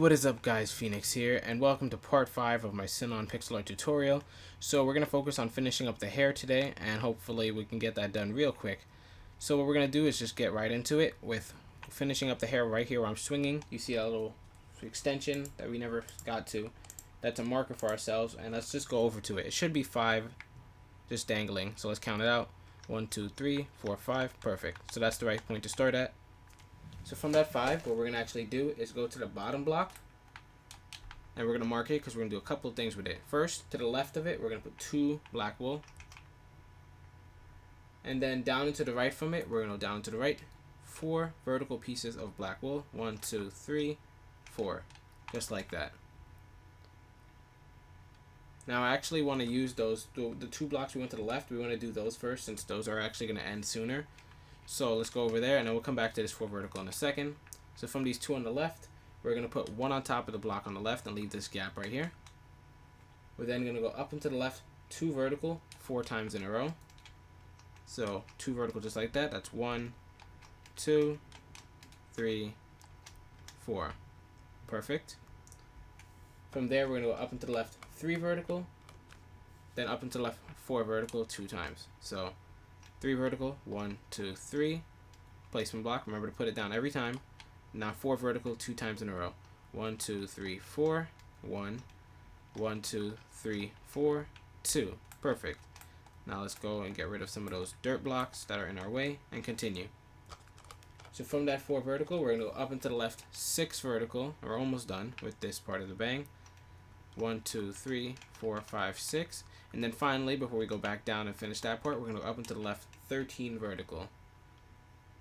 what is up guys, Phoenix here, and welcome to part 5 of my Sinon pixel art tutorial. So we're going to focus on finishing up the hair today, and hopefully we can get that done real quick. So what we're going to do is just get right into it with finishing up the hair right here where I'm swinging. You see a little extension that we never got to. That's a marker for ourselves, and let's just go over to it. It should be 5 just dangling, so let's count it out. 1, 2, 3, 4, 5, perfect. So that's the right point to start at. So from that 5, what we're going to actually do is go to the bottom block, and we're going to mark it because we're going to do a couple of things with it. First, to the left of it, we're going to put 2 black wool. And then down and to the right from it, we're going to go down and to the right, 4 vertical pieces of black wool. 1, 2, 3, 4. Just like that. Now I actually want to use those, the 2 blocks we went to the left, we want to do those first since those are actually going to end sooner. So let's go over there, and then we'll come back to this 4 vertical in a second. So from these 2 on the left, we're going to put 1 on top of the block on the left and leave this gap right here. We're then going to go up and to the left, 2 vertical, 4 times in a row. So 2 vertical just like that. That's 1, 2, 3, 4. Perfect. From there, we're going to go up and to the left, 3 vertical, then up and to the left, 4 vertical, 2 times. So 3 vertical, 1, 2, 3. Placement block. Remember to put it down every time. Now 4 vertical, 2 times in a row. 1, 2, 3, 4. 1, 1, 2, 3, 4, 2. Perfect. Now let's go and get rid of some of those dirt blocks that are in our way and continue. So from that 4 vertical, we're going to go up and to the left, 6 vertical. We're almost done with this part of the bang. 1, 2, 3, 4, 5, 6. And then finally, before we go back down and finish that part, we're going to go up and to the left, 13 vertical.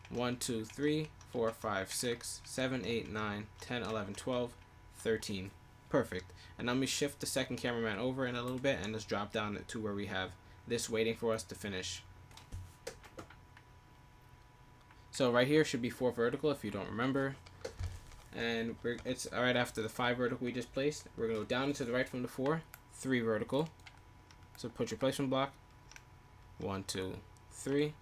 1, 2, 3, 4, 5, 6, 7, 8, 9, 10, 11, 12, 13. Perfect. And let me shift the second cameraman over in a little bit and let's drop down to where we have this waiting for us to finish. So right here should be 4 vertical if you don't remember. And it's right after the 5 vertical we just placed. We're going to go down and to the right from the 4, 3 vertical. So put your placement block. 1, 2, 3.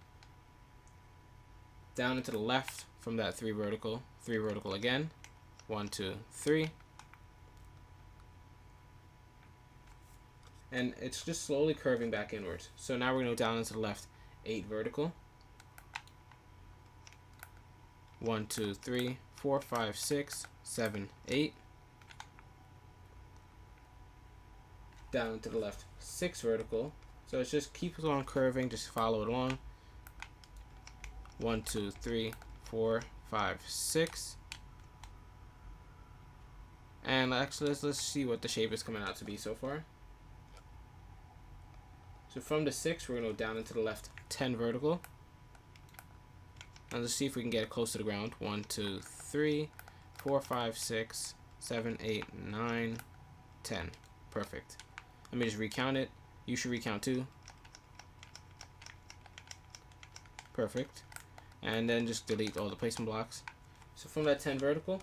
Down and to the left from that 3 vertical again. 1, 2, 3. And it's just slowly curving back inwards. So now we're going to go down and to the left, 8 vertical. 1, 2, 3, 4, 5, 6, 7, 8. Down to the left, 6 vertical. So it just keeps on curving, just follow it along. 1, 2, 3, 4, 5, 6. And actually let's see what the shape is coming out to be so far. So from the 6, we're going to go down into the left, 10 vertical. And let's see if we can get it close to the ground. 1, 2, 3, 4, 5, 6, 7, 8, 9, 10. Perfect. Let me just recount it. You should recount too. Perfect. And then just delete all the placement blocks. So from that 10 vertical,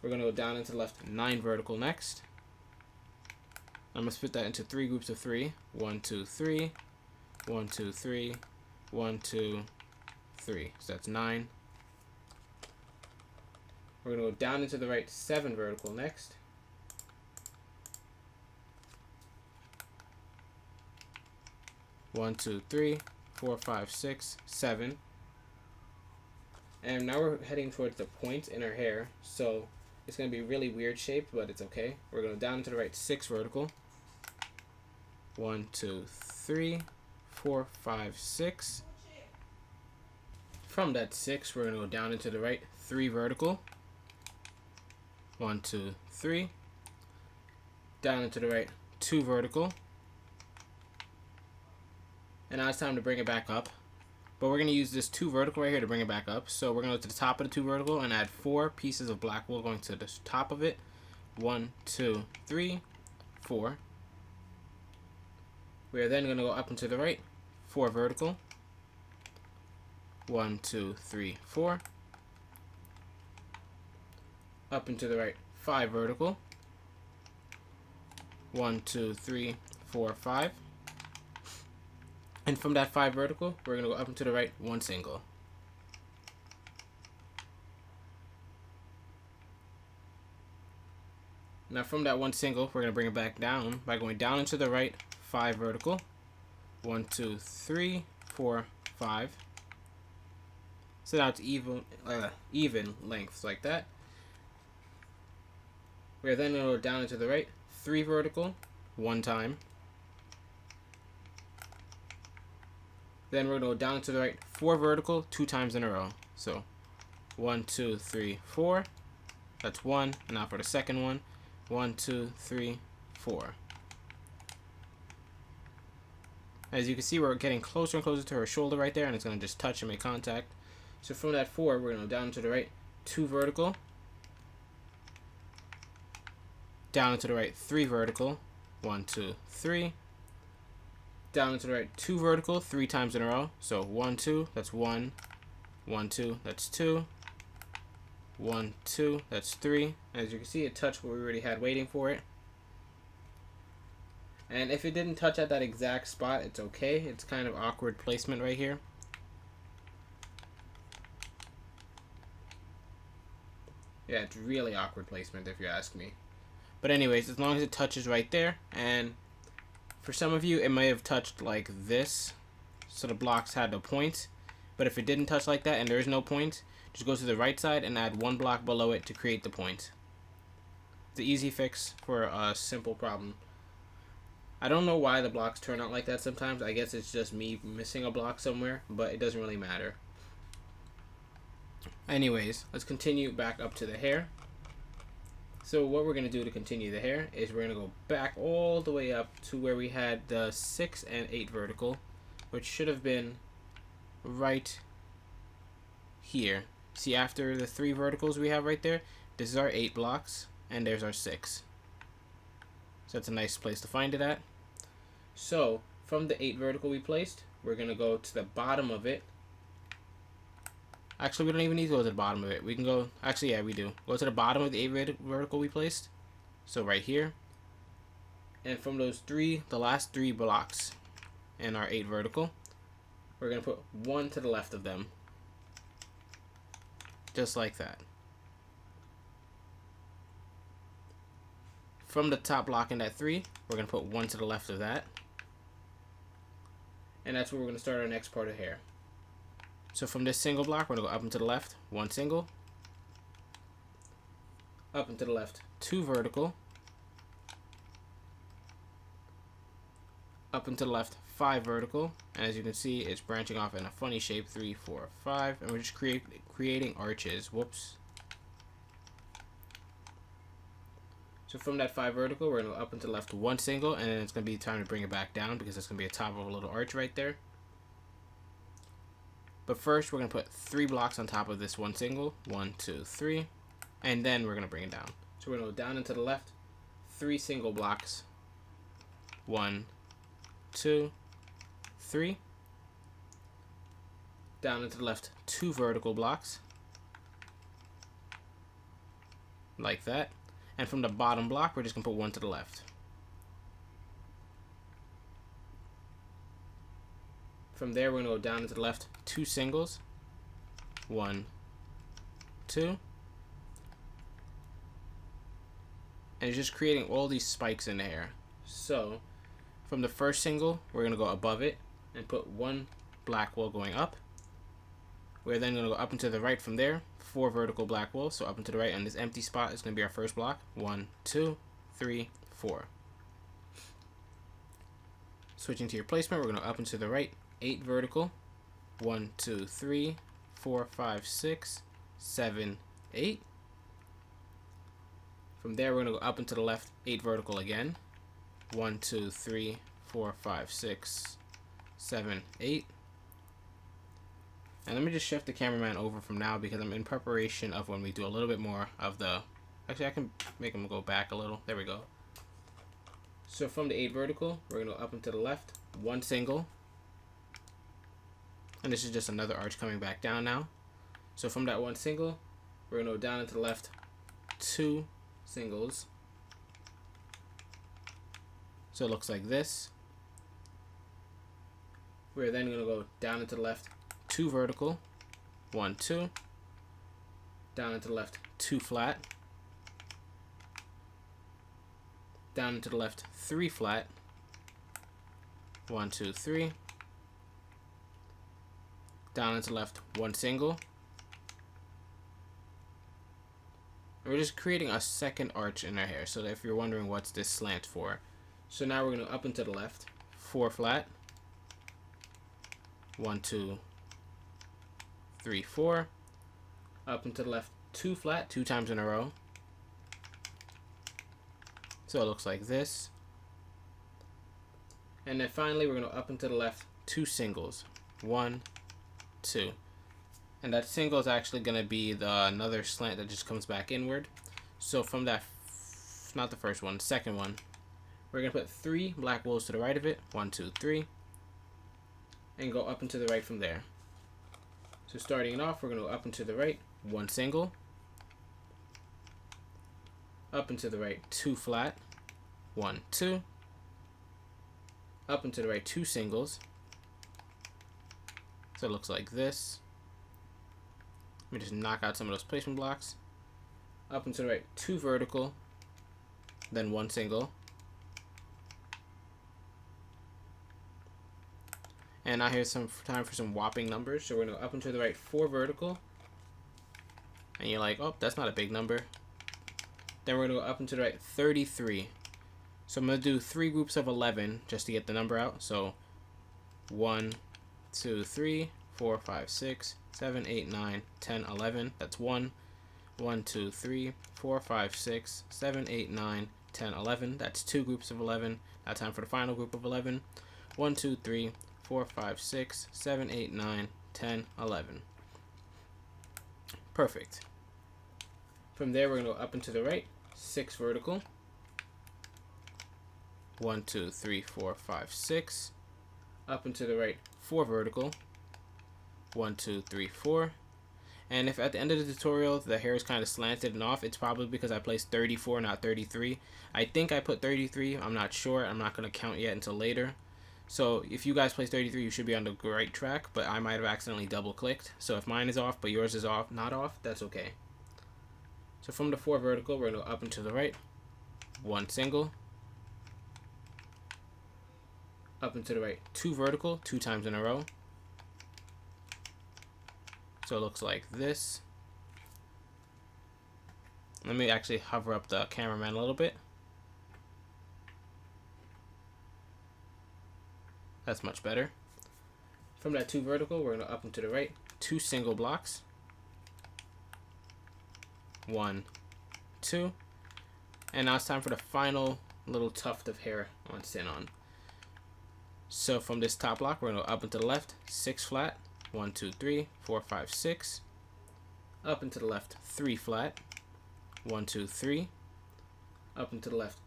we're going to go down into the left, 9 vertical next. I'm going to split that into 3 groups of 3. 1, 2, 3. 1, 2, 3. 1, 2, 3. So that's 9. We're going to go down into the right, 7 vertical next. One, 2, 3, 4, 5, 6, 7. And now we're heading towards the point in our hair. So it's going to be really weird shaped, but it's okay. We're going to go down into the right, 6 vertical. 1, 2, 3, 4, 5, 6. From that 6, we're going to go down into the right, 3 vertical. 1, 2, 3. Down into the right, 2 vertical. And now it's time to bring it back up. But we're going to use this 2 vertical right here to bring it back up. So we're going to go to the top of the 2 vertical and add 4 pieces of black wool going to the top of it. 1, 2, 3, 4. We are then going to go up and to the right, 4 vertical. 1, 2, 3, 4. Up and to the right, 5 vertical. 1, 2, 3, 4, 5. And from that 5 vertical, we're going to go up and to the right, 1 single. Now from that one single, we're going to bring it back down by going down and to the right, 5 vertical. 1, 2, 3, 4, 5. So now it's even lengths like that. We're then going to go down and to the right, 3 vertical, 1 time. Then we're going to go down and to the right, 4 vertical, 2 times in a row. So 1, 2, 3, 4. That's 1. And now for the second one, 1, 2, 3, 4. As you can see, we're getting closer and closer to her shoulder right there, and it's going to just touch and make contact. So from that 4, we're going to go down to the right, 2 vertical. Down and to the right, 3 vertical. 1, 2, 3. Down and to the right, 2 vertical, 3 times in a row. So 1, 2, that's 1. 1, 2, that's 2. 1, 2, that's 3. As you can see, it touched what we already had waiting for it. And if it didn't touch at that exact spot, it's okay. It's kind of awkward placement right here. Yeah, it's really awkward placement if you ask me. But anyways, as long as it touches right there, and for some of you, it may have touched like this, so the blocks had no point. But if it didn't touch like that and there is no point, just go to the right side and add 1 block below it to create the point. It's an easy fix for a simple problem. I don't know why the blocks turn out like that sometimes. I guess it's just me missing a block somewhere, but it doesn't really matter. Anyways, let's continue back up to the hair. So what we're going to do to continue the hair is we're going to go back all the way up to where we had the 6 and 8 vertical, which should have been right here. See, after the 3 verticals we have right there, this is our 8 blocks, and there's our 6. So that's a nice place to find it at. So from the 8 vertical we placed, we're going to go to the bottom of it. Actually, we don't even need to go to the bottom of it. We can go, actually, yeah, we do. Go to the bottom of the 8 vertical we placed. So right here. And from those 3, the last 3 blocks in our 8 vertical, we're going to put 1 to the left of them. Just like that. From the top block in that 3, we're going to put 1 to the left of that. And that's where we're going to start our next part of hair. So from this single block, we're going to go up and to the left, 1 single. Up and to the left, 2 vertical. Up and to the left, 5 vertical. And as you can see, it's branching off in a funny shape, 3, 4, 5. And we're just creating arches. Whoops. So from that 5 vertical, we're going to go up and to the left, 1 single. And then it's going to be time to bring it back down because it's going to be a top of a little arch right there. But first, we're going to put 3 blocks on top of this 1 single. 1, 2, 3. And then we're going to bring it down. So we're going to go down and to the left, 3 single blocks. 1, 2, 3. Down and to the left, 2 vertical blocks. Like that. And from the bottom block, we're just going to put 1 to the left. From there, we're going to go down and to the left, 2 singles. 1, 2. And it's just creating all these spikes in the hair. So, from the first single, we're going to go above it and put 1 black wool going up. We're then going to go up and to the right from there, 4 vertical black wool. So up and to the right, and this empty spot is going to be our first block. 1, 2, 3, 4. Switching to your placement, we're going to up and to the right, 8 vertical. 1, 2, 3, 4, 5, 6, 7, 8. From there, we're going to go up and to the left, 8 vertical again. 1, 2, 3, 4, 5, 6, 7, 8. And let me just shift the cameraman over from now because I'm in preparation of when we do a little bit more of the... Actually, I can make them go back a little. There we go. So from the 8 vertical, we're going to go up and to the left, 1 single. And this is just another arch coming back down now. So from that 1 single, we're going to go down and to the left, 2 singles. So it looks like this. We're then going to go down and to the left, 2 vertical, 1, 2. Down and to the left, 2 flat. down and to the left 3 flat, 1 2 3, down and to the left 1 single. We're just creating a second arch in our hair, so that if you're wondering what's this slant for. So now we're going to up and to the left 4 flat, 1 2 3 4, up and to the left 2 flat 2 times in a row. So it looks like this. And then finally we're going to up and to the left 2 singles, 1 2. And that single is actually going to be another slant that just comes back inward. So from that, not the first one, the second one, we're going to put 3 black wools to the right of it, 1 2 3, and go up and to the right from there. So starting it off, we're going to go up and to the right 1 single, up and to the right 2 flat, 1 2, up and to the right 2 singles. So it looks like this. Let me just knock out some of those placement blocks. Up and to the right 2 vertical, then 1 single. And now here's some time for some whopping numbers. So we're going to go up and to the right 4 vertical. And you're like, oh, that's not a big number. Then we're going to go up and to the right 33. So I'm going to do 3 groups of 11 just to get the number out. So 1 2 3 4 5 6 7 8 9 10 11. That's 1 1 2 3 4 5 6 7 8 9 10 11. That's 2 groups of 11. Now time for the final group of 11. 1 2 3 4 5 6 7 8 9 10 11. Perfect. From there we're going to go up and to the right 6 vertical, 1 2 3 4 5 6, up and to the right 4 vertical, 1 2 3 4. And if at the end of the tutorial the hair is kind of slanted and off, it's probably because I placed 34 not 33. I think I put 33, I'm not sure, I'm not going to count yet until later. So if you guys place 33, you should be on the right track, but I might have accidentally double clicked. So if mine is off but yours is off, not off, that's okay. So from the 4 vertical, we're going to go up and to the right 1 single, up and to the right 2 vertical 2 times in a row. So it looks like this. Let me actually hover up the cameraman a little bit. That's much better. From that 2 vertical, we're going to up and to the right 2 single blocks, 1 2, and now it's time for the final little tuft of hair on Sinon. So from this top block, we're going to go up and to the left 6 flat, 1 2 3 4 5 6, up and to the left 3 flat, 1 2 3, up and to the left,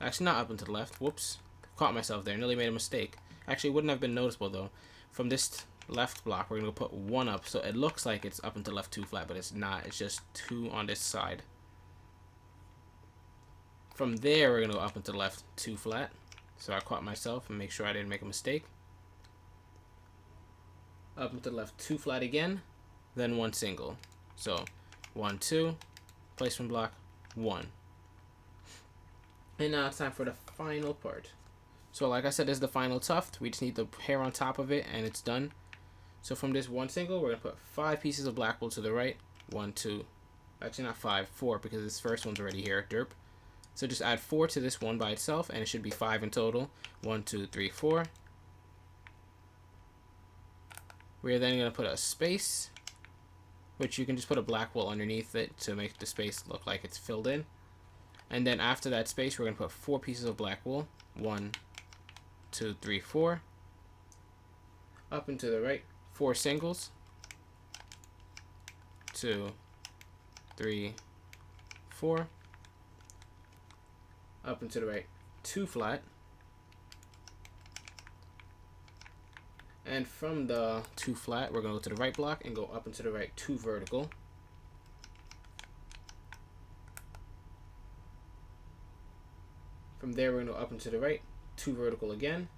actually not up and to the left, whoops, caught myself there, nearly made a mistake. Actually it wouldn't have been noticeable though. From this left block we're going to put 1 up, so it looks like it's up and to the left 2 flat, but it's not, it's just 2 on this side. From there we're going to go up and to the left 2 flat, so I caught myself and make sure I didn't make a mistake. Up and to the left 2 flat again, then 1 single. So 1 2, placement block 1. And now it's time for the final part. So like I said, this is the final tuft. We just need the hair on top of it and it's done. So from this 1 single, we're going to put 5 pieces of black wool to the right. 1 2, actually not 5, 4, because this first one's already here, derp. So just add 4 to this one by itself and it should be 5 in total. 1 2 3 4. We're then going to put a space, which you can just put a black wool underneath it to make the space look like it's filled in. And then after that space, we're going to put 4 pieces of black wool. 1 2 3 4. Up and to the right 4 singles. 2 3 4. Up and to the right 2 flat. And from the 2 flat, we're going to go to the right block and go up and to the right 2 vertical. From there, we're going to go up and to the right 2 vertical again.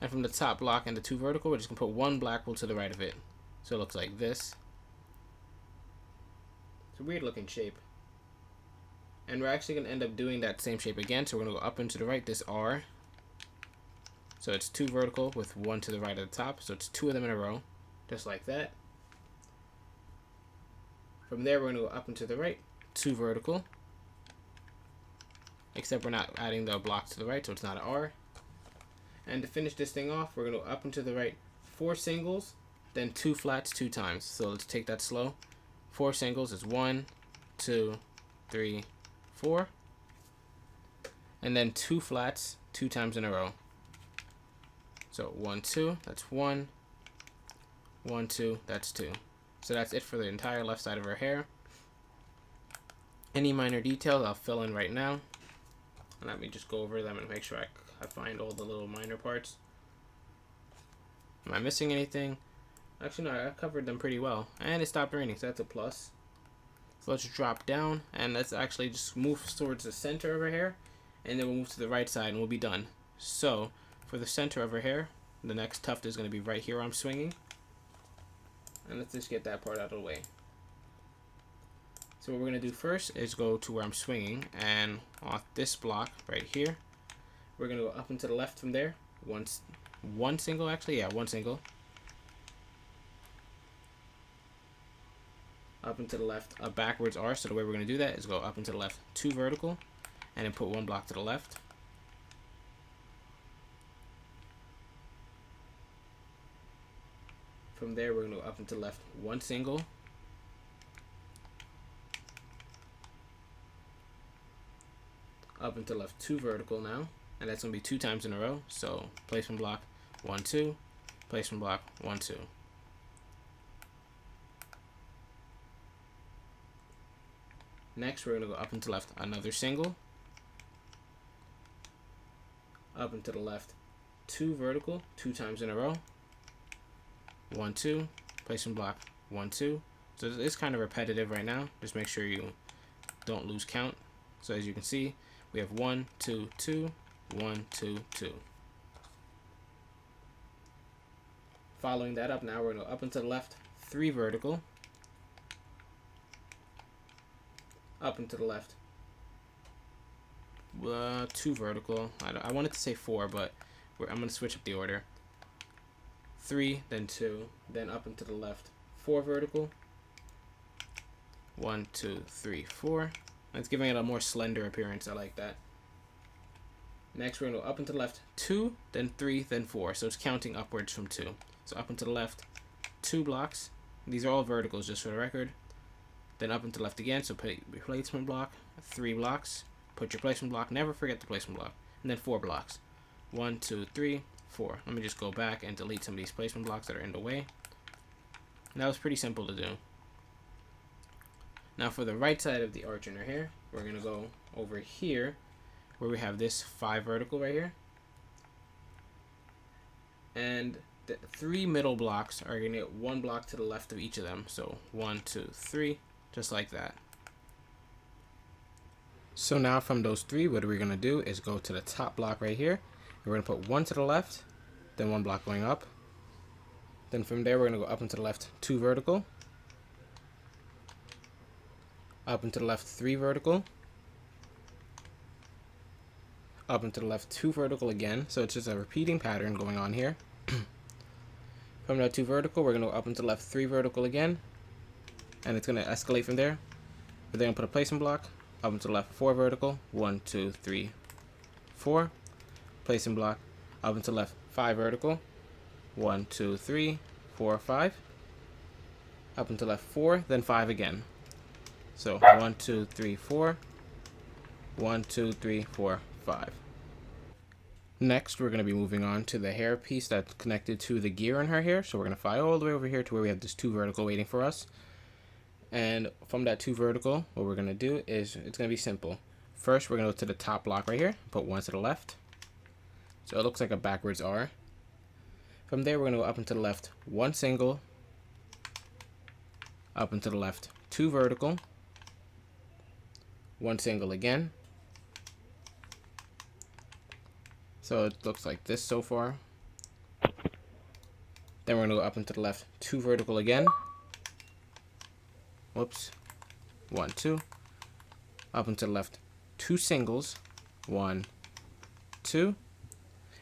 And from the top block and the 2 vertical, we're just going to put 1 black wool to the right of it. So it looks like this. It's a weird looking shape. And we're actually going to end up doing that same shape again. So we're going to go up and to the right, this R. So it's 2 vertical with 1 to the right at the top. So it's 2 of them in a row, just like that. From there, we're going to go up and to the right, 2 vertical. Except we're not adding the block to the right, so it's not an R. And to finish this thing off, we're going to go up and to the right, 4 singles, then 2 flats 2 times. So let's take that slow. 4 singles is 1, 2, 3, 4. And then 2 flats 2 times in a row. So 1, 2, that's 1, 1, 2, that's 2. So that's it for the entire left side of her hair. Any minor details I'll fill in right now. And let me just go over them and make sure I find all the little minor parts. Am I missing anything? Actually, no, I covered them pretty well. And it stopped raining, so that's a plus. So let's drop down, and let's actually just move towards the center of her hair. And then we'll move to the right side, and we'll be done. So, for the center of her hair, the next tuft is going to be right here where I'm swinging. And let's just get that part out of the way. So what we're going to do first is go to where I'm swinging, and off this block right here, we're going to go up and to the left from there. One single actually, yeah, 1 single. Up and to the left, a backwards R. So the way we're going to do that is go up and to the left, 2 vertical, and then put 1 block to the left. From there, we're going to go up and to the left, 1 single. Up and to the left, 2 vertical now. And that's going to be 2 times in a row. So placement block, 1, 2. Placement block, 1, 2. Next, we're going to go up and to the left, another single. Up and to the left, 2 vertical, 2 times in a row. 1, 2. Placement block, 1, 2. So it's kind of repetitive right now. Just make sure you don't lose count. So as you can see, we have 1, 2, 2, 1, 2, 2. Following that up, now we're going to go up and to the left, 3 vertical. Up and to the left, 2 vertical. I wanted to say 4, but I'm going to switch up the order. 3, then 2, then up and to the left, 4 vertical. 1, 2, 3, 4. It's giving it a more slender appearance. I like that. Next, we're going to go up and to the left, 2, then 3, then 4. So it's counting upwards from 2. So up and to the left, 2 blocks. These are all verticals, just for the record. Then up and to the left again, so put your placement block, 3 blocks. Put your placement block, never forget the placement block. And then 4 blocks. 1, 2, 3, 4. Let me just go back and delete some of these placement blocks that are in the way. And that was pretty simple to do. Now for the right side of the arch in her hair, we're going to go over here where we have this 5 vertical right here. And the 3 middle blocks are going to get 1 block to the left of each of them. So 1, 2, 3, just like that. So now from those 3, what we're going to do is go to the top block right here. We're going to put 1 to the left, then 1 block going up. Then from there, we're going to go up and to the left, 2 vertical. Up and to the left, 3 vertical. Up and to the left, 2 vertical again. So it's just a repeating pattern going on here. From that 2 vertical, we're going to go up and to the left, 3 vertical again. And it's going to escalate from there. We're then going to put a placement block. Up and to the left, 4 vertical. 1, 2, 3, 4. Placement block. Up and to the left, 5 vertical. 1, 2, 3, 4, 5. Up and to the left, 4, then 5 again. So 1, 2, 3, 4. 1, 2, 3, 4, 5. Next, we're going to be moving on to the hair piece that's connected to the gear in her hair. So we're going to fly all the way over here to where we have this 2 vertical waiting for us. And from that 2 vertical, what we're going to do is, it's going to be simple. First, we're going to go to the top block right here, put 1 to the left. So it looks like a backwards R. From there, we're going to go up and to the left, 1 single. Up and to the left, 2 vertical. 1 single again. So it looks like this so far. Then we're going to go up and to the left, 2 vertical again. Whoops. 1, 2. up and to the left 2 singles, 1, 2.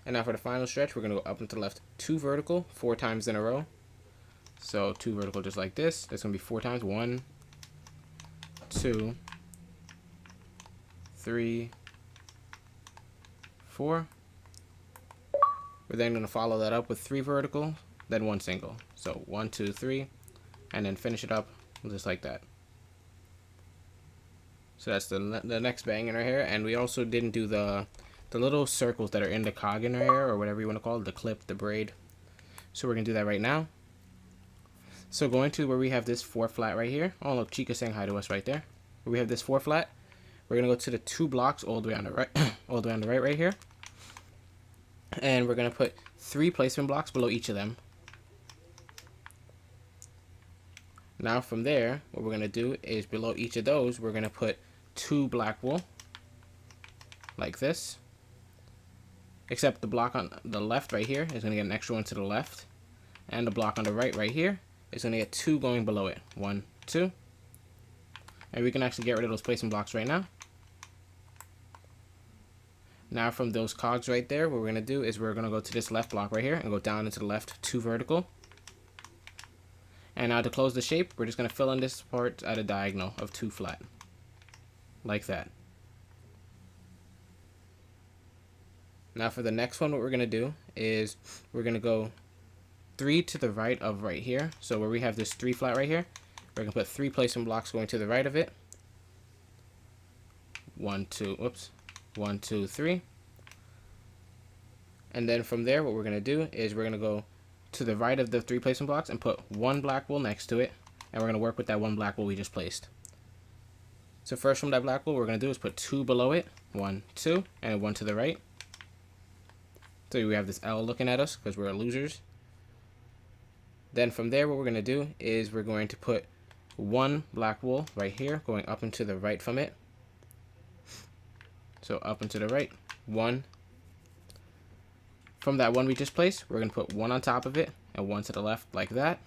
And now for the final stretch, we're going to go up and to the left 2 vertical 4 times in a row. So 2 vertical just like this. That's going to be 4 times. 1, 2, 3, 4. We're then going to follow that up with 3 vertical, then 1 single. So 1, 2, 3, and then finish it up just like that. So that's the next bang in our hair. And we also didn't do the little circles that are in the cog in our hair, or whatever you want to call it, the clip, the braid. So we're going to do that right now. So going to where we have this 4 flat right here. Oh look, Chica's saying hi to us right there. Where we have this 4 flat, we're going to go to the 2 blocks all the way on the right, all the way on the right here. And we're going to put 3 placement blocks below each of them. Now from there, what we're going to do is below each of those, we're going to put 2 black wool, like this. Except the block on the left right here is going to get an extra one to the left. And the block on the right here is going to get 2 going below it. 1, 2. And we can actually get rid of those placement blocks right now. Now from those cogs right there, what we're going to do is we're going to go to this left block right here and go down into the left 2 vertical. And now to close the shape, we're just going to fill in this part at a diagonal of 2 flat. Like that. Now for the next one, what we're going to do is we're going to go 3 to the right of right here. So where we have this 3 flat right here, we're going to put 3 placement blocks going to the right of it. 1, 2, whoops. 1, 2, 3. And then from there, what we're going to do is we're going to go to the right of the 3 placement blocks and put 1 black wool next to it. And we're going to work with that 1 black wool we just placed. So first from that black wool, what we're going to do is put 2 below it. 1, 2, and 1 to the right. So we have this L looking at us because we're losers. Then from there, what we're going to do is we're going to put 1 black wool right here going up and to the right from it. So up and to the right, 1. From that 1 we just placed, we're going to put 1 on top of it and 1 to the left like that.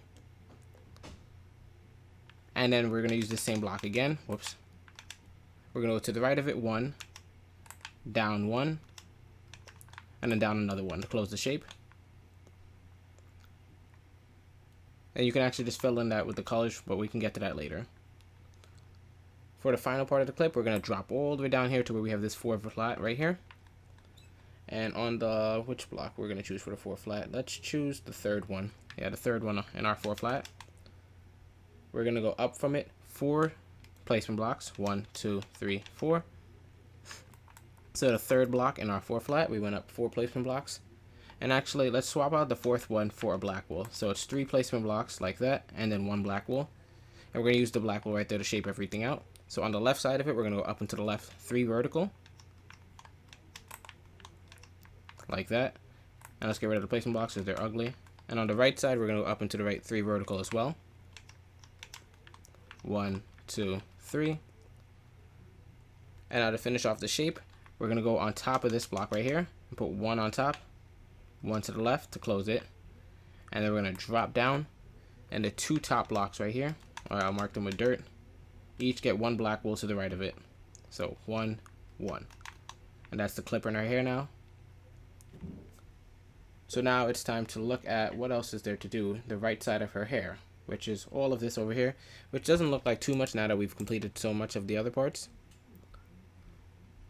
And then we're going to use the same block again. Whoops. We're going to go to the right of it, 1, down 1, and then down another 1 to close the shape. And you can actually just fill in that with the colors, but we can get to that later. For the final part of the clip, we're going to drop all the way down here to where we have this 4 flat right here. And on the, which block we're going to choose for the 4 flat? Let's choose the 3rd one. Yeah, the 3rd one in our 4 flat. We're going to go up from it 4 placement blocks. 1, 2, 3, 4. So the 3rd block in our 4 flat, we went up 4 placement blocks. And actually, let's swap out the 4th one for a black wool. So it's 3 placement blocks like that, and then 1 black wool. And we're going to use the black wool right there to shape everything out. So on the left side of it, we're going to go up and to the left 3 vertical. Like that. And let's get rid of the placement blocks because they're ugly. And on the right side, we're going to go up and to the right 3 vertical as well. 1, 2, 3. And now to finish off the shape, we're going to go on top of this block right here and put 1 on top, 1 to the left to close it. And then we're going to drop down, and the 2 top blocks right here, or I'll mark them with dirt, each get 1 black wool to the right of it. So 1, 1. And that's the clipper in our hair now. So now it's time to look at what else is there to do the right side of her hair, which is all of this over here, which doesn't look like too much now that we've completed so much of the other parts.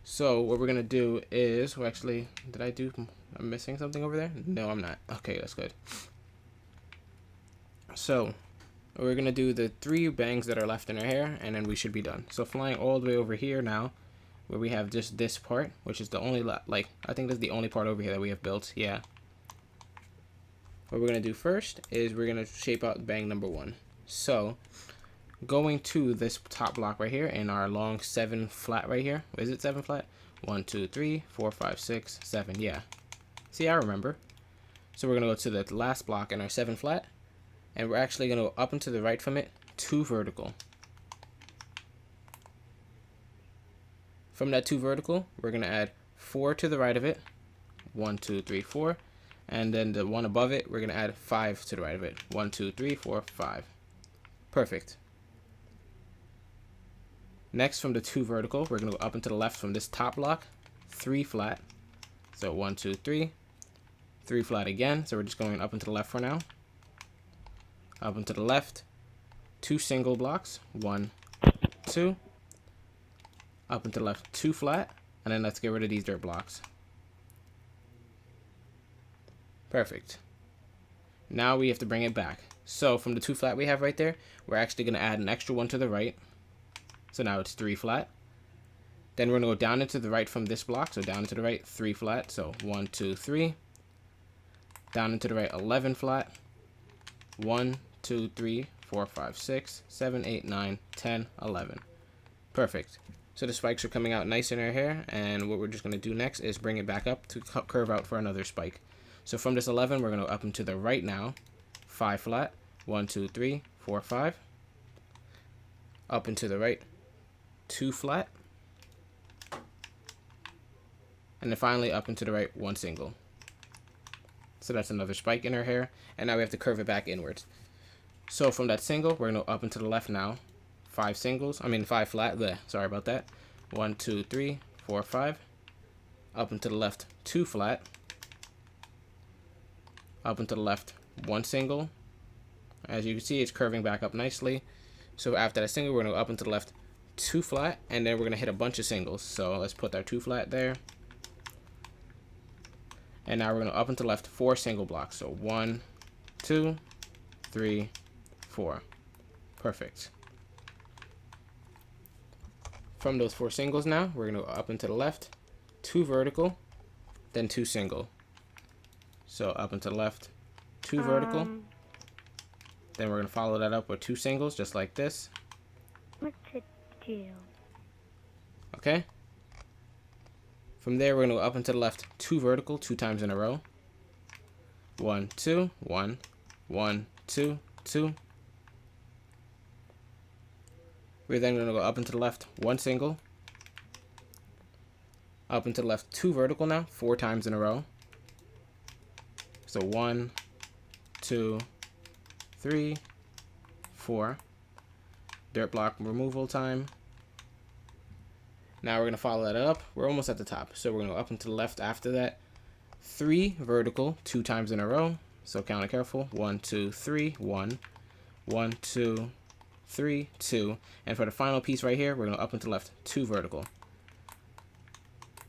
So what we're going to do is, well, actually, I'm missing something over there? No, I'm not. Okay, that's good. So we're going to do the 3 bangs that are left in our hair, and then we should be done. So flying all the way over here now, where we have just this part, which is the only, I think that's the only part over here that we have built. Yeah. What we're going to do first is we're going to shape out bang number 1. So going to this top block right here in our long 7 flat right here. Is it 7 flat? 1, 2, 3, 4, 5, 6, 7. Yeah. See, I remember. So we're going to go to the last block in our 7 flat. And we're actually going to go up and to the right from it, 2 vertical. From that 2 vertical, we're going to add 4 to the right of it. 1, 2, 3, 4. And then the one above it, we're going to add 5 to the right of it. 1, 2, 3, 4, 5. Perfect. Next, from the 2 vertical, we're going to go up and to the left from this top block, 3 flat. So 1, 2, 3. 3 flat again. So we're just going up and to the left for now. Up and to the left, 2 single blocks, 1, 2. Up and to the left, 2 flat. And then let's get rid of these dirt blocks. Perfect. Now we have to bring it back. So from the 2 flat we have right there, we're actually going to add an extra one to the right. So now it's 3 flat. Then we're going to go down into the right from this block. So down into the right, 3 flat. So 1, 2, 3. Down into the right, 11 flat. 1, 2, 3, 4, 5, 6, 7, 8, 9, 10, 11. Perfect. So the spikes are coming out nice in our hair. And what we're just going to do next is bring it back up to curve out for another spike. So from this 11, we're going to go up and to the right now. 5 flat. 1, 2, 3, 4, 5. Up and to the right. 2 flat. And then finally up and to the right, 1 single. So that's another spike in our hair. And now we have to curve it back inwards. So from that single, we're going to go up and to the left now. 5 flat. Bleh, sorry about that. 1, 2, 3, 4, 5. Up and to the left, 2 flat. Up and to the left, 1 single. As you can see, it's curving back up nicely. So after that single, we're going to go up and to the left, 2 flat. And then we're going to hit a bunch of singles. So let's put our 2 flat there. And now we're going to up and to the left, 4 single blocks. So 1, 2, 3, 4. Perfect. From those 4 singles now, we're going to go up and to the left, 2 vertical, then 2 single. So up and to the left, 2 vertical. Then we're going to follow that up with 2 singles, just like this. What to do? Okay. From there, we're going to go up and to the left, 2 vertical, 2 times in a row. 1, 2, 1, 1, 2, 2. We're then going to go up and to the left, 1 single. Up and to the left, 2 vertical now, 4 times in a row. So 1, 2, 3, 4. Dirt block removal time. Now we're going to follow that up. We're almost at the top. So we're going to go up and to the left after that. 3 vertical, 2 times in a row. So count it careful. 1, 2, 3, 1. 1, 2, 3, 2. And for the final piece right here, we're going to up and to the left, 2 vertical.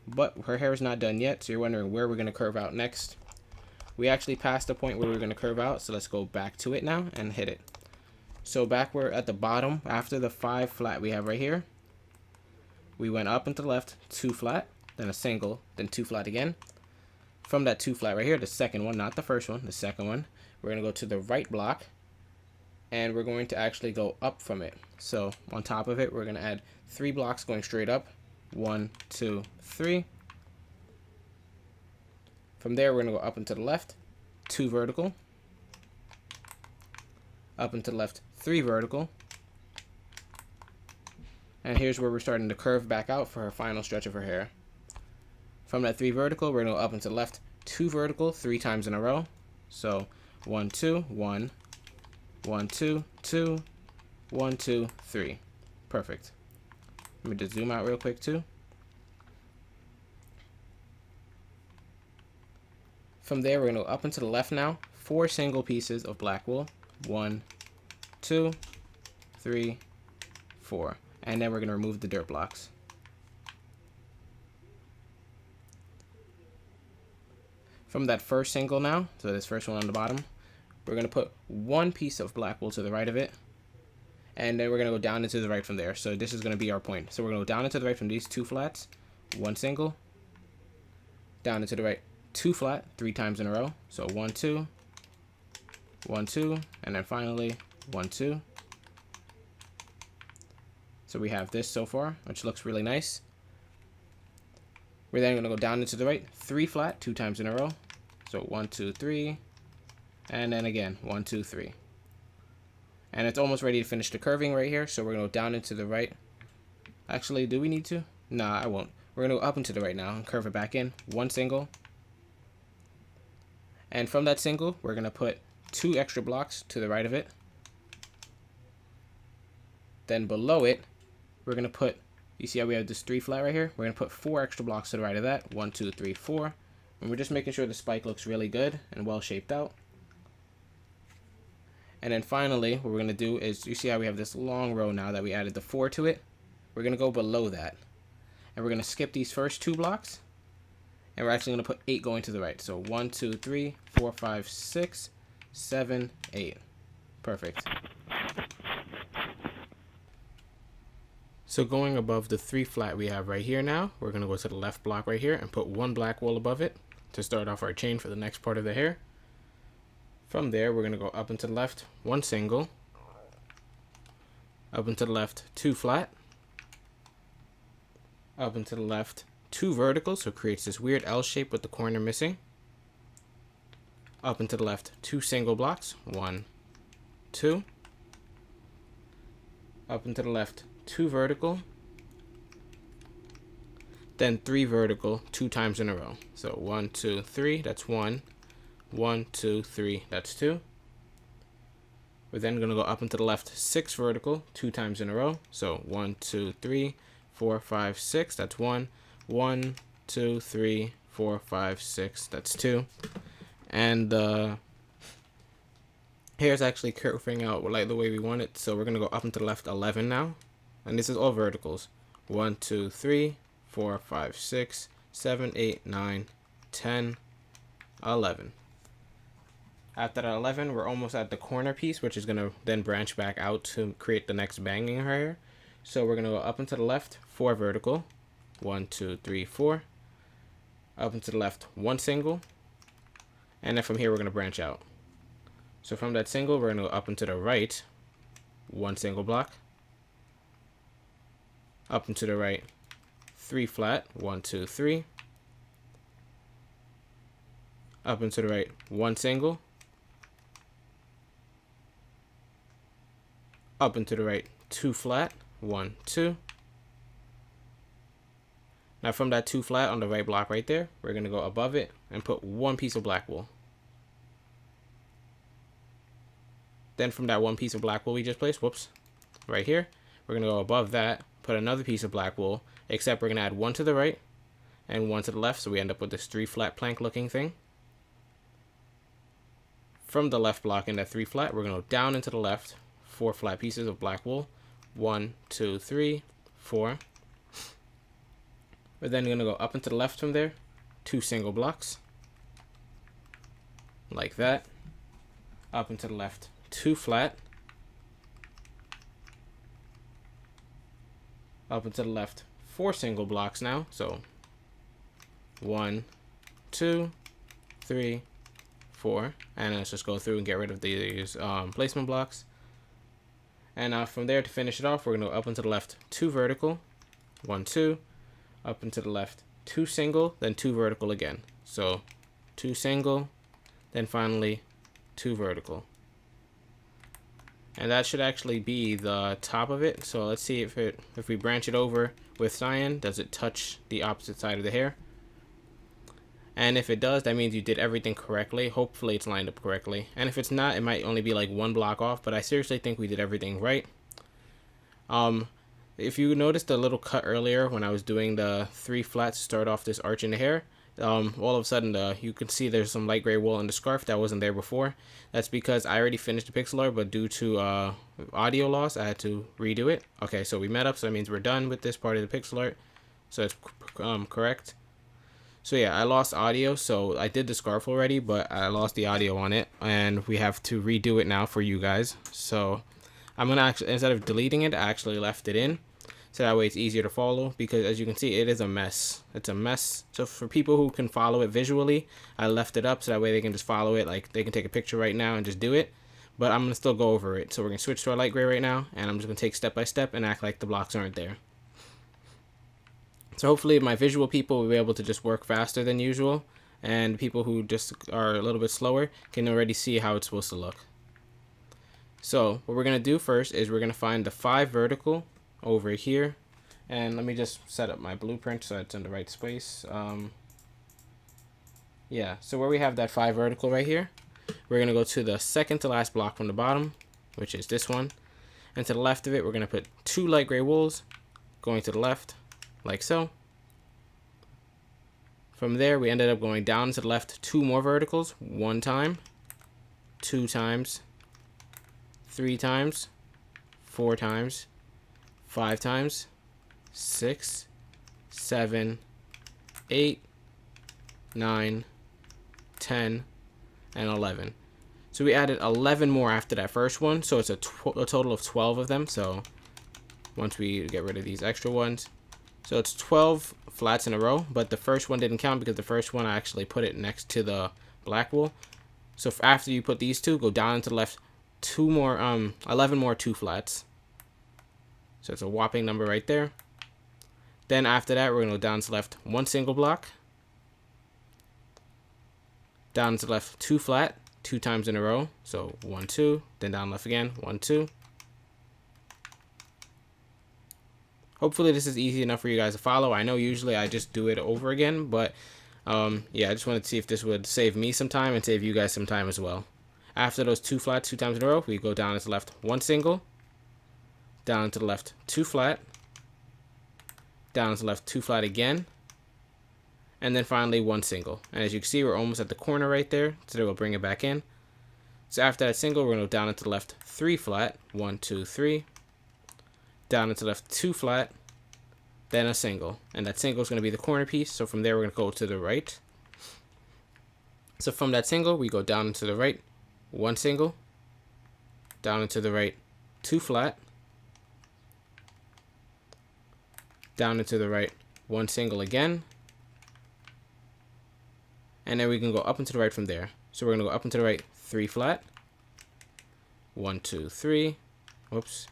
But her hair is not done yet, so you're wondering where we're going to curve out next. We actually passed the point where we're going to curve out, so let's go back to it now and hit it. So back where at the bottom, after the 5 flat we have right here, we went up and to the left, 2 flat, then a single, then 2 flat again. From that 2 flat right here, the second one, not the first one, the second one, we're going to go to the right block, and we're going to actually go up from it. So on top of it, we're going to add 3 blocks going straight up. 1, 2, 3. From there, we're going to go up and to the left, 2 vertical. Up and to the left, 3 vertical. And here's where we're starting to curve back out for her final stretch of her hair. From that 3 vertical, we're going to go up and to the left, 2 vertical, 3 times in a row. So 1, 2, 1, 1, 2, 2, 1, 2, 3. Perfect. Let me just zoom out real quick too. From there, we're going to go up and to the left now, 4 single pieces of black wool. 1, 2, 3, 4. And then we're going to remove the dirt blocks. From that first single now, so this first one on the bottom, we're going to put 1 piece of black wool to the right of it. And then we're going to go down into the right from there. So this is going to be our point. So we're going to go down into the right from these 2 flats, 1 single, down into the right, 2 flat, 3 times in a row. So 1, 2, 1, 2, and then finally 1, 2. So we have this so far, which looks really nice. We're then going to go down into the right, 3 flat, 2 times in a row. So 1, 2, 3, and then again 1, 2, 3. And it's almost ready to finish the curving right here. So we're going to go down into the right. Actually, do we need to? Nah, I won't. We're going to go up into the right now and curve it back in. 1 single. And from that single, we're going to put 2 extra blocks to the right of it. Then below it, we're going to put, you see how we have this 3 flat right here? We're going to put 4 extra blocks to the right of that. 1, 2, 3, 4. And we're just making sure the spike looks really good and well shaped out. And then finally, what we're going to do is, you see how we have this long row now that we added the 4 to it? We're going to go below that. And we're going to skip these first 2 blocks. And we're actually going to put 8 going to the right. So 1, 2, 3, 4, 5, 6, 7, 8. Perfect. So going above the 3 flat we have right here now, we're going to go to the left block right here and put 1 black wool above it to start off our chain for the next part of the hair. From there, we're going to go up and to the left, 1 single, up and to the left, 2 flat, up and to the left, 2 vertical, so it creates this weird L shape with the corner missing. Up and to the left, 2 single blocks, 1, 2. Up and to the left, 2 vertical, then 3 vertical 2 times in a row. So 1, 2, 3, that's 1. 1, 2, 3, that's 2. We're then going to go up and to the left, 6 vertical 2 times in a row. So 1, 2, 3, 4, 5, 6, that's 1. 1, 2, 3, 4, 5, 6, that's 2. And the hair is actually curving out like the way we want it. So we're going to go up and to the left 11 now. And this is all verticals. 1, 2, 3, 4, 5, 6, 7, 8, 9, 10, 11. After that 11, we're almost at the corner piece, which is going to then branch back out to create the next banging hair. So we're going to go up and to the left, 4 vertical. 1, 2, 3, 4. Up and to the left, 1 single. And then from here, we're going to branch out. So from that single, we're going to go up and to the right, 1 single block. Up and to the right, 3 flat, 1, 2, 3. Up and to the right, 1 single. Up and to the right, 2 flat, 1, 2. Now from that 2 flat on the right block right there, we're going to go above it and put 1 piece of black wool. Then from that 1 piece of black wool we just placed, right here, we're going to go above that, put another piece of black wool, except we're going to add 1 to the right and 1 to the left, so we end up with this 3 flat plank looking thing. From the left block in that 3 flat, we're going to go down into the left, 4 flat pieces of black wool. 1, 2, 3, 4. We're then going to go up and to the left from there, 2 single blocks, like that. Up and to the left, 2 flat. Up and to the left, 4 single blocks now. So 1, 2, 3, 4. And let's just go through and get rid of these placement blocks. And from there, to finish it off, we're going to go up and to the left, 2 vertical, 1, 2. Up and to the left, 2 single, then 2 vertical again. So 2 single, then finally 2 vertical. And that should actually be the top of it. So let's see if we branch it over with cyan, does it touch the opposite side of the hair? And if it does, that means you did everything correctly. Hopefully it's lined up correctly. And if it's not, it might only be like 1 block off, but I seriously think we did everything right. If you noticed the little cut earlier when I was doing the 3 flats to start off this arch in the hair, all of a sudden you can see there's some light gray wool in the scarf that wasn't there before. That's because I already finished the pixel art, but due to audio loss, I had to redo it. Okay, so we met up, so that means we're done with this part of the pixel art. So it's correct. So yeah, I lost audio, so I did the scarf already, but I lost the audio on it, and we have to redo it now for you guys. So I'm gonna actually, instead of deleting it, I actually left it in, so that way it's easier to follow, because as you can see, it is a mess. It's a mess. So for people who can follow it visually, I left it up so that way they can just follow it, like they can take a picture right now and just do it. But I'm gonna still go over it. So we're gonna switch to our light gray right now, and I'm just gonna take step by step and act like the blocks aren't there. So hopefully my visual people will be able to just work faster than usual, and people who just are a little bit slower can already see how it's supposed to look. So what we're going to do first is we're going to find the 5 vertical over here, and let me just set up my blueprint so it's in the right space. Yeah, so where we have that 5 vertical right here, we're going to go to the second to last block from the bottom, which is this one, and to the left of it we're going to put 2 light gray wools, going to the left, like so. From there, we ended up going down to the left 2 more verticals, 1 time, 2 times, 3 times, 4 times, 5 times, 6, 7, 8, 9, 10, and 11. So we added 11 more after that first one, so it's a total of 12 of them. So once we get rid of these extra ones, so it's 12 flats in a row, but the first one didn't count because the first one I actually put it next to the black wool. So after you put these 2, go down to the left 2 more, 11 more 2 flats. So it's a whopping number right there. Then after that, we're going to go down to the left 1 single block. Down to the left 2 flat, 2 times in a row. So 1, 2, then down left again, 1, 2. Hopefully this is easy enough for you guys to follow. I know usually I just do it over again, but yeah, I just wanted to see if this would save me some time and save you guys some time as well. After those 2 flats 2 times in a row, we go down to the left 1 single, down to the left 2 flat, down to the left 2 flat again, and then finally 1 single. And as you can see, we're almost at the corner right there, so we'll bring it back in. So after that single, we're going to go down into the left 3 flat, 1, 2, 3, down into the left 2 flat, then a single, and that single is going to be the corner piece. So from there, we're going to go to the right. So from that single, we go down into the right 1 single, down into the right 2 flat, down into the right 1 single again, and then we can go up into the right from there. So we're going to go up into the right 3 flat, 1, 2, 3. Whoops.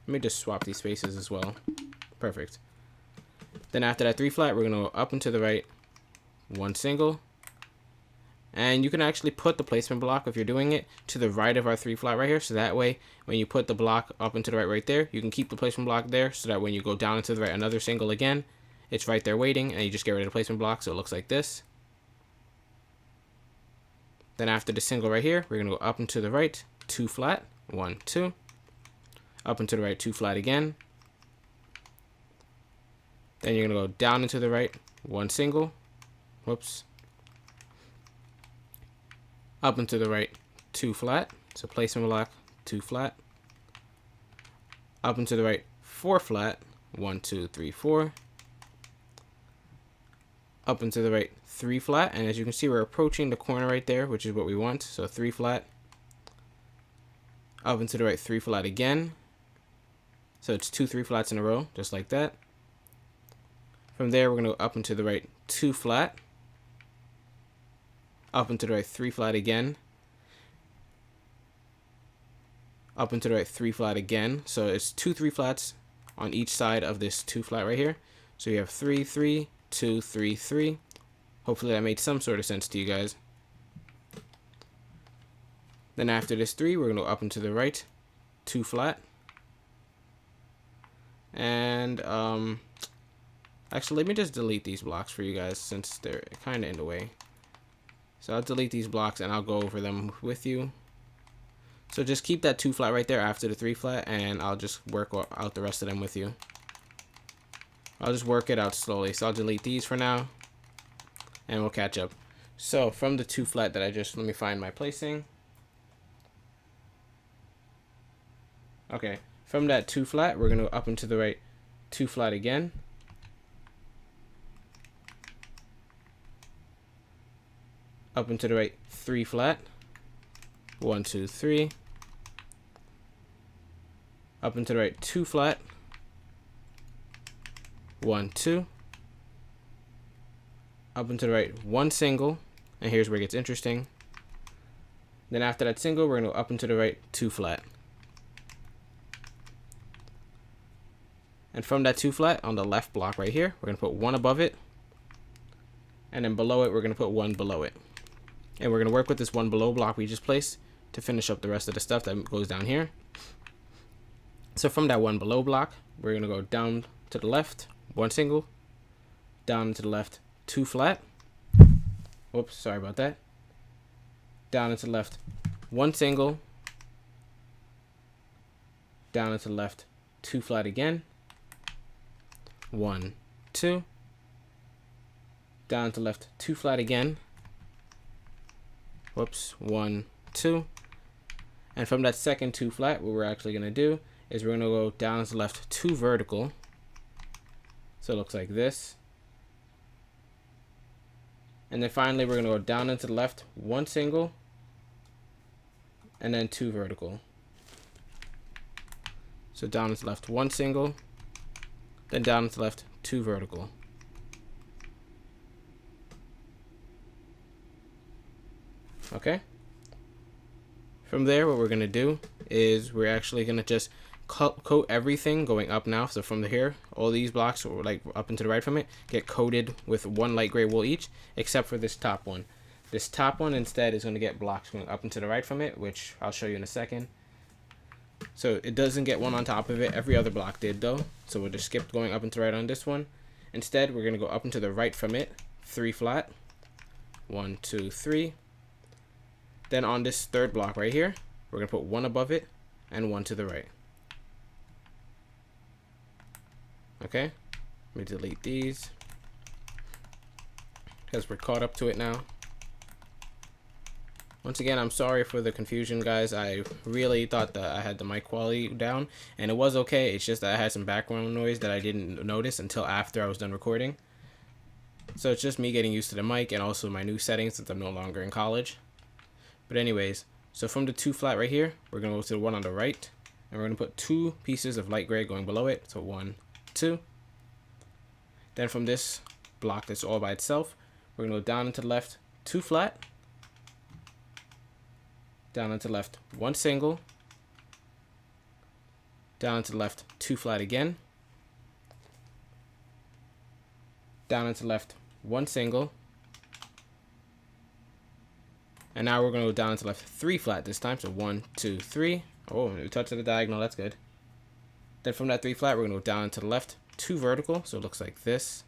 Let me just swap these spaces as well. Perfect. Then after that 3 flat, we're going to go up into the right 1 single. And you can actually put the placement block, if you're doing it, to the right of our 3 flat right here. So that way, when you put the block up into the right there, you can keep the placement block there. So that when you go down into the right, another single again, it's right there waiting. And you just get rid of the placement block, so it looks like this. Then after the single right here, we're going to go up into the right 2 flat, 1, 2. Up into the right 2 flat again. Then you're going to go down into the right 1 single. Whoops. Up into the right 2 flat. So placement block 2 flat. Up into the right 4 flat. 1, 2, 3, 4. Up into the right 3 flat. And as you can see, we're approaching the corner right there, which is what we want. So 3 flat. Up into the right 3 flat again. So it's 2 3 flats in a row, just like that. From there, we're going to go up into the right 2 flat. Up into the right 3 flat again. Up into the right 3 flat again. So it's 2 3 flats on each side of this 2 flat right here. So you have 3 3, 2 3 3. Hopefully that made some sort of sense to you guys. Then after this 3, we're going to go up into the right 2 flat. And actually, let me just delete these blocks for you guys since they're kind of in the way. So I'll delete these blocks and I'll go over them with you. So just keep that 2 flat right there after the 3 flat, and I'll just work out the rest of them with you. I'll just work it out slowly. So I'll delete these for now, and we'll catch up. So from the 2 flat that let me find my placing. Okay, from that 2 flat, we're going to go up into the right 2 flat again. Up into the right 3 flat. 1, 2, 3. Up into the right 2 flat. 1, 2. Up into the right 1 single. And here's where it gets interesting. Then after that single, we're going to go up into the right 2 flat. And from that 2 flat on the left block right here, we're going to put 1 above it. And then below it, we're going to put 1 below it. And we're going to work with this 1 below block we just placed to finish up the rest of the stuff that goes down here. So from that 1 below block, we're going to go down to the left, 1 single, down to the left, 2 flat. Whoops, sorry about that. Down into the left, 1 single, down into the left, 2 flat again. 1, 2. Down to left, 2 flat again. Whoops, 1, 2. And from that second 2 flat, what we're actually going to do is we're going to go down to left, 2 vertical. So it looks like this. And then finally, we're going to go down into the left, 1 single, and then 2 vertical. So down into the left, 1 single, then down into the left, 2 vertical. Okay. From there, what we're going to do is we're actually going to just coat everything going up now. So from here, all these blocks, or like up and to the right from it, get coated with 1 light gray wool each, except for this top one. This top one instead is going to get blocks going up and to the right from it, which I'll show you in a second. So it doesn't get one on top of it. Every other block did though. So we'll just skip going up and to the right on this one. Instead, we're going to go up and to the right from it, 3 flat. 1, 2, 3. Then on this third block right here, we're going to put 1 above it and 1 to the right. Okay, let me delete these because we're caught up to it now. Once again, I'm sorry for the confusion, guys. I really thought that I had the mic quality down, and it was okay. It's just that I had some background noise that I didn't notice until after I was done recording. So it's just me getting used to the mic and also my new settings since I'm no longer in college. But anyways, so from the 2 flat right here, we're going to go to the one on the right, and we're going to put 2 pieces of light gray going below it. So 1, 2. Then from this block that's all by itself, we're going to go down into the left, 2 flat. Down into the left, 1 single. Down into the left, 2 flat again. Down into the left, 1 single. And now we're going to go down into left 3 flat this time. So 1, 2, 3. Oh, we touched the diagonal. That's good. Then from that 3 flat, we're going to go down into the left 2 vertical. So it looks like this.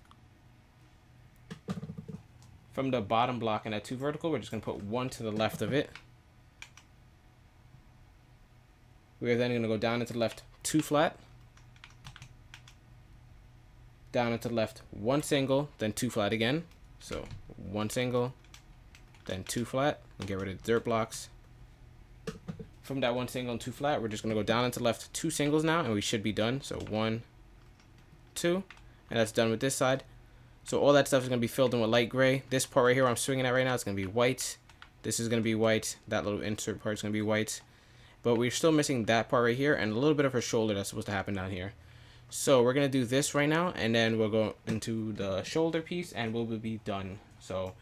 From the bottom block in that 2 vertical, we're just going to put 1 to the left of it. We are then going to go down into the left 2 flat. Down into the left 1 single, then 2 flat again. So 1 single, then 2 flat, and get rid of the dirt blocks. From that 1 single and 2 flat, we're just going to go down into left 2 singles now, and we should be done. So 1, 2, and that's done with this side. So all that stuff is going to be filled in with light gray. This part right here I'm swinging at right now is going to be white. This is going to be white. That little insert part is going to be white. But we're still missing that part right here and a little bit of her shoulder that's supposed to happen down here. So we're going to do this right now, and then we'll go into the shoulder piece, and we'll be done. So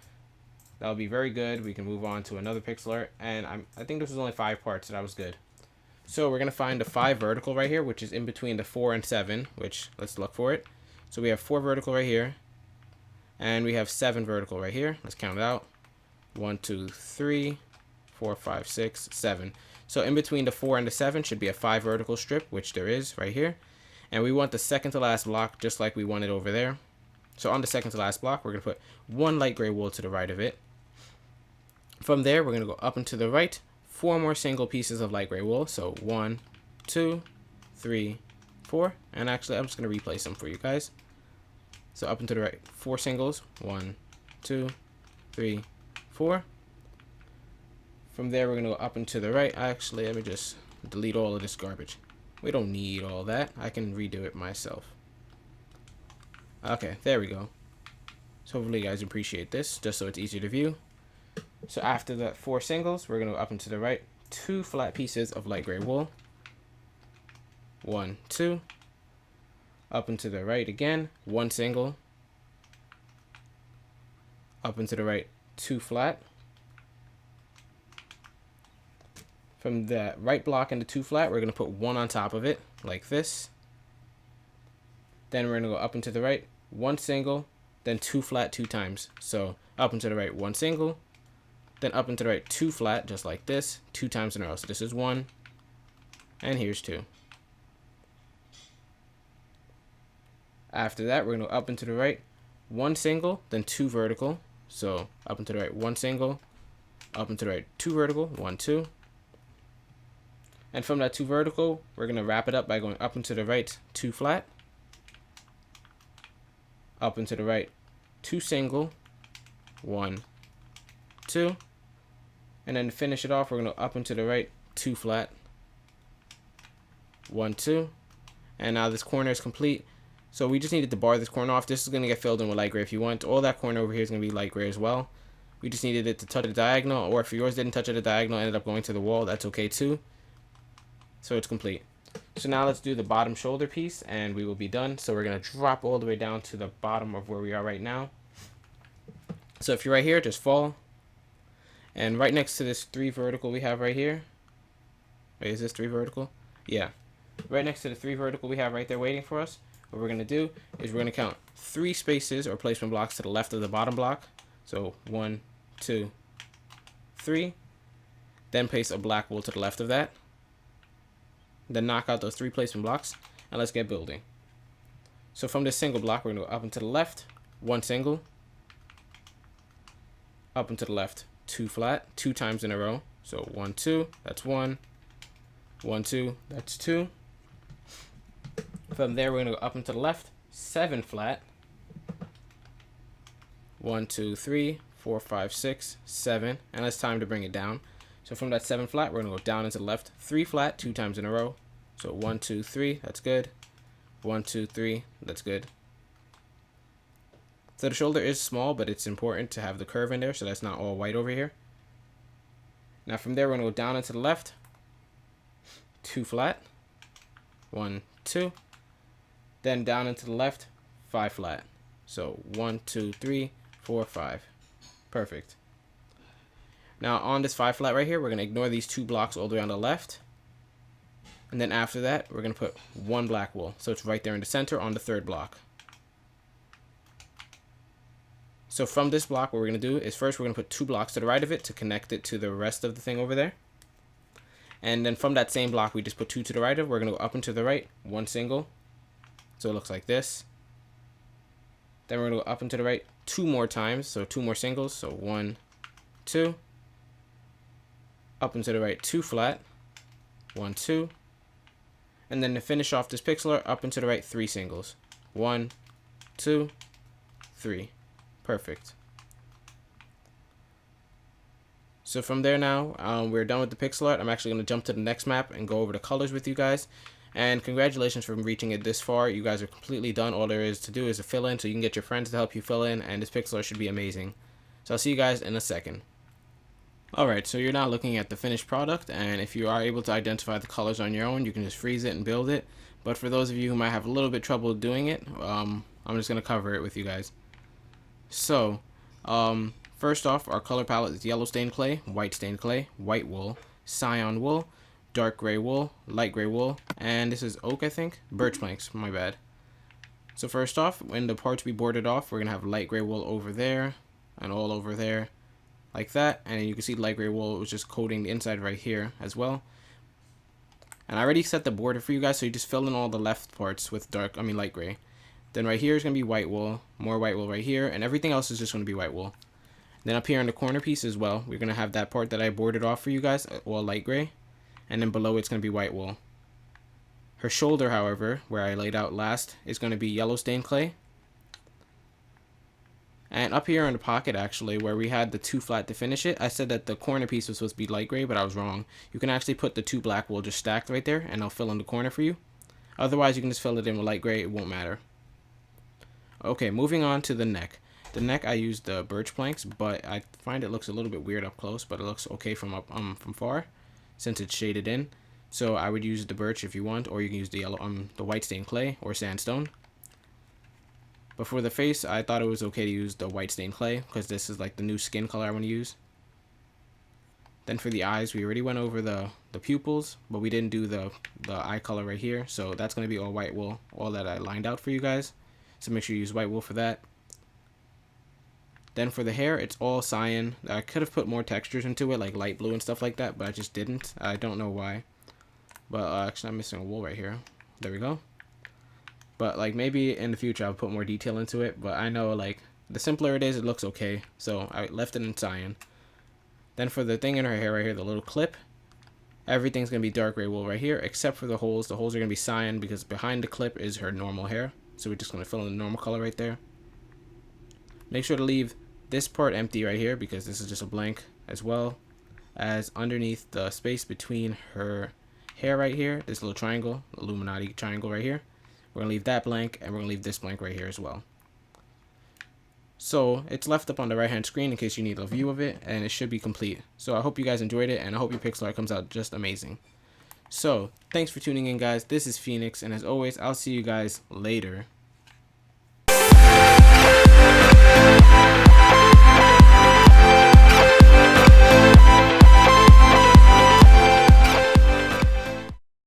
that'll be very good. We can move on to another pixel art, and I think this was only 5 parts, so that was good. So we're going to find the 5 vertical right here, which is in between the 4 and 7, which let's look for it. So we have 4 vertical right here, and we have 7 vertical right here. Let's count it out. 1, 2, 3, 4, 5, 6, 7. So in between the 4 and the 7 should be a 5 vertical strip, which there is right here. And we want the second to last block just like we wanted over there. So on the second to last block, we're going to put 1 light gray wool to the right of it. From there, we're going to go up and to the right, 4 more single pieces of light gray wool. So 1, 2, 3, 4. And actually, I'm just going to replace them for you guys. So up and to the right, 4 singles. 1, 2, 3, 4. From there, we're going to go up and to the right. Actually, let me just delete all of this garbage. We don't need all that. I can redo it myself. Okay, there we go. So hopefully you guys appreciate this, just so it's easier to view. So after the 4 singles, we're going to go up and to the right, 2 flat pieces of light gray wool. 1, 2. Up and to the right again, 1 single. Up and to the right, 2 flat. From the right block and the 2 flat, we're going to put 1 on top of it, like this. Then we're going to go up and to the right, 1 single, then 2 flat 2 times. So up and to the right, 1 single, then up and to the right, 2 flat, just like this, 2 times in a row. So this is 1, and here's 2. After that, we're going to go up and to the right, 1 single, then 2 vertical. So up and to the right, 1 single, up and to the right, 2 vertical, 1, 2. And from that 2 vertical, we're going to wrap it up by going up and to the right, 2 flat. up and to the right, 2 single, 1, 2, and then to finish it off, we're going to up and to the right, 2 flat, 1, 2, and now this corner is complete. So we just needed to bar this corner off. This is going to get filled in with light gray if you want. All that corner over here is going to be light gray as well. We just needed it to touch the diagonal, or if yours didn't touch at the diagonal, ended up going to the wall, that's okay too. So it's complete. So now let's do the bottom shoulder piece and we will be done. So we're going to drop all the way down to the bottom of where we are right now. So if you're right here, just fall. And right next to this 3 vertical we have right here. Wait, is this 3 vertical? Yeah. Right next to the 3 vertical we have right there waiting for us. What we're going to do is we're going to count 3 spaces or placement blocks to the left of the bottom block. So 1, 2, 3. Then place a black wool to the left of that. Then knock out those 3 placement blocks and let's get building. So from this single block, we're going to go up and to the left, 1 single, up and to the left, 2 flat, 2 times in a row. So 1, 2, that's 1, 1, 2, that's 2. From there, we're going to go up and to the left, 7 flat, 1, 2, 3, 4, 5, 6, 7, and it's time to bring it down. So from that 7 flat, we're going to go down into the left, 3 flat, 2 times in a row. So 1, 2, 3, that's good. 1, 2, 3, that's good. So the shoulder is small, but it's important to have the curve in there so that's not all white over here. Now from there, we're going to go down into the left, 2 flat, 1, 2. Then down into the left, 5 flat. So 1, 2, 3, 4, 5. Perfect. Now on this 5 flat right here, we're going to ignore these 2 blocks all the way on the left. And then after that, we're going to put 1 black wool. So it's right there in the center on the 3rd block. So from this block, what we're going to do is first we're going to put 2 blocks to the right of it to connect it to the rest of the thing over there. And then from that same block, we just put 2 to the right of. We're going to go up and to the right, 1 single. So it looks like this. Then we're going to go up and to the right 2 more times. So 2 more singles. So 1, 2. Up and to the right 2 flat. 1, 2. And then to finish off this pixel art, up and to the right 3 singles. 1, 2, 3. Perfect. So from there now, we're done with the pixel art. I'm actually going to jump to the next map and go over the colors with you guys. And congratulations for reaching it this far. You guys are completely done. All there is to do is to fill in so you can get your friends to help you fill in. And this pixel art should be amazing. So I'll see you guys in a second. Alright, so you're now looking at the finished product. And if you are able to identify the colors on your own, you can just freeze it and build it. But for those of you who might have a little bit trouble doing it, I'm just going to cover it with you guys. So, first off, our color palette is yellow stained clay, white stained clay, white wool, cyan wool, dark gray wool, light gray wool, and this is oak, I think? Birch planks, my bad. So first off, when the parts we boarded off, we're going to have light gray wool over there, and all over there, like that. And you can see light gray wool was just coating the inside right here as well. And I already set the border for you guys, so you just fill in all the left parts with light gray. Then right here is going to be white wool, more white wool right here, and everything else is just going to be white wool. Then up here in the corner piece as well, we're going to have that part that I boarded off for you guys, all light gray. And then below it's going to be white wool. Her shoulder, however, where I laid out last, is going to be yellow stained clay. And up here in the pocket, actually, where we had the 2 flat to finish it, I said that the corner piece was supposed to be light gray, but I was wrong. You can actually put the 2 black wool just stacked right there, and I'll fill in the corner for you. Otherwise, you can just fill it in with light gray, it won't matter. Okay, moving on to the neck. The neck, I used the birch planks, but I find it looks a little bit weird up close, but it looks okay from far, since it's shaded in. So I would use the birch if you want, or you can use the the white stained clay or sandstone. But for the face, I thought it was okay to use the white stained clay, because this is like the new skin color I want to use. Then for the eyes, we already went over the pupils, but we didn't do the eye color right here, so that's going to be all white wool, all that I lined out for you guys. So make sure you use white wool for that. Then for the hair, it's all cyan. I could have put more textures into it, like light blue and stuff like that, but I just didn't. I don't know why. But actually, I'm missing a wool right here. There we go. But like maybe in the future, I'll put more detail into it. But I know like the simpler it is, it looks okay. So I left it in cyan. Then for the thing in her hair right here, the little clip, everything's going to be dark gray wool right here, except for the holes. The holes are going to be cyan because behind the clip is her normal hair. So we're just going to fill in the normal color right there. Make sure to leave this part empty right here because this is just a blank, as well as underneath the space between her hair right here, this little triangle, Illuminati triangle right here. We're going to leave that blank, and we're going to leave this blank right here as well. So it's left up on the right hand screen in case you need a view of it, and it should be complete. So I hope you guys enjoyed it, and I hope your pixel art comes out just amazing. So thanks for tuning in, guys. This is Phoenix, and as always, I'll see you guys later.